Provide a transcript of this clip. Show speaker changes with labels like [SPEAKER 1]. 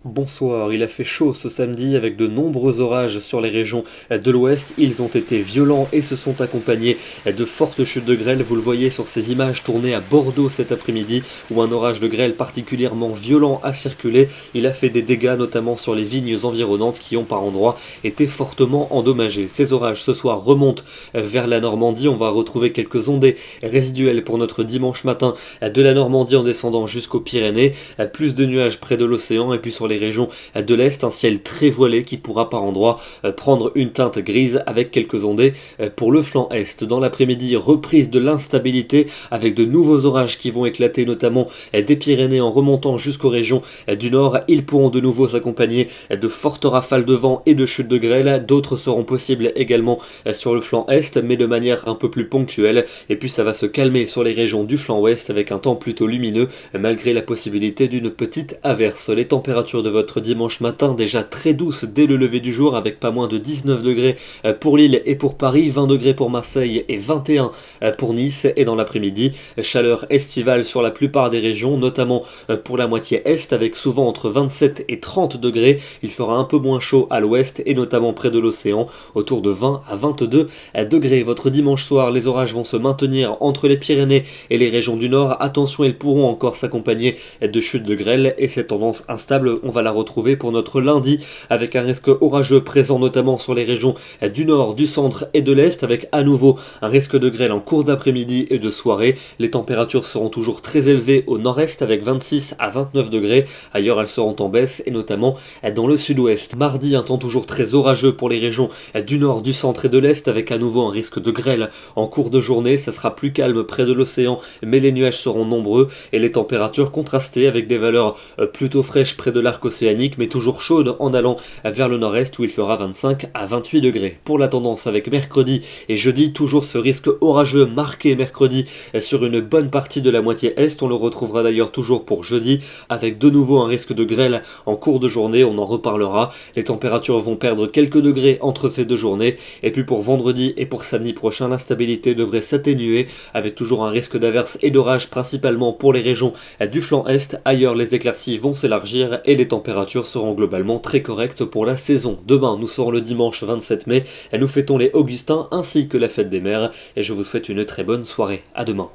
[SPEAKER 1] Bonsoir, il a fait chaud ce samedi avec de nombreux orages sur les régions de l'ouest. Ils ont été violents et se sont accompagnés de fortes chutes de grêle. Vous le voyez sur ces images tournées à Bordeaux cet après-midi où un orage de grêle particulièrement violent a circulé. Il a fait des dégâts notamment sur les vignes environnantes qui ont par endroits été fortement endommagées. Ces orages ce soir remontent vers la Normandie. On va retrouver quelques ondées résiduelles pour notre dimanche matin de la Normandie en descendant jusqu'aux Pyrénées. Plus de nuages près de l'océan et puis sur les régions de l'Est, un ciel très voilé qui pourra par endroits prendre une teinte grise avec quelques ondées pour le flanc Est. Dans l'après-midi, reprise de l'instabilité avec de nouveaux orages qui vont éclater notamment des Pyrénées en remontant jusqu'aux régions du Nord. Ils pourront de nouveau s'accompagner de fortes rafales de vent et de chutes de grêle. D'autres seront possibles également sur le flanc Est, mais de manière un peu plus ponctuelle. Et puis ça va se calmer sur les régions du flanc Ouest avec un temps plutôt lumineux malgré la possibilité d'une petite averse. Les températures de votre dimanche matin déjà très douces dès le lever du jour avec pas moins de 19 degrés pour Lille et pour Paris, 20 degrés pour Marseille et 21 pour Nice. Et dans l'après-midi, chaleur estivale sur la plupart des régions, notamment pour la moitié Est avec souvent entre 27 et 30 degrés. Il fera un peu moins chaud à l'ouest et notamment près de l'océan, autour de 20 à 22 degrés. Votre dimanche soir, les orages vont se maintenir entre les Pyrénées et les régions du Nord. Attention, ils pourront encore s'accompagner de chutes de grêle et cette tendance instable, on va la retrouver pour notre lundi avec un risque orageux présent notamment sur les régions du nord, du centre et de l'est avec à nouveau un risque de grêle en cours d'après-midi et de soirée. Les températures seront toujours très élevées au nord-est avec 26 à 29 degrés. Ailleurs, elles seront en baisse et notamment dans le sud-ouest. Mardi, un temps toujours très orageux pour les régions du nord, du centre et de l'est avec à nouveau un risque de grêle en cours de journée. Ça sera plus calme près de l'océan, mais les nuages seront nombreux et les températures contrastées avec des valeurs plutôt fraîches près de l'arc océanique, mais toujours chaude en allant vers le nord-est où il fera 25 à 28 degrés. Pour la tendance avec mercredi et jeudi, toujours ce risque orageux marqué mercredi sur une bonne partie de la moitié est. On le retrouvera d'ailleurs toujours pour jeudi avec de nouveau un risque de grêle en cours de journée. On en reparlera. Les températures vont perdre quelques degrés entre ces deux journées. Et puis pour vendredi et pour samedi prochain, l'instabilité devrait s'atténuer avec toujours un risque d'averse et d'orage principalement pour les régions du flanc est. Ailleurs, les éclaircies vont s'élargir et les températures seront globalement très correctes pour la saison. Demain, nous serons le dimanche 27 mai et nous fêtons les Augustins ainsi que la fête des mères et je vous souhaite une très bonne soirée. À demain.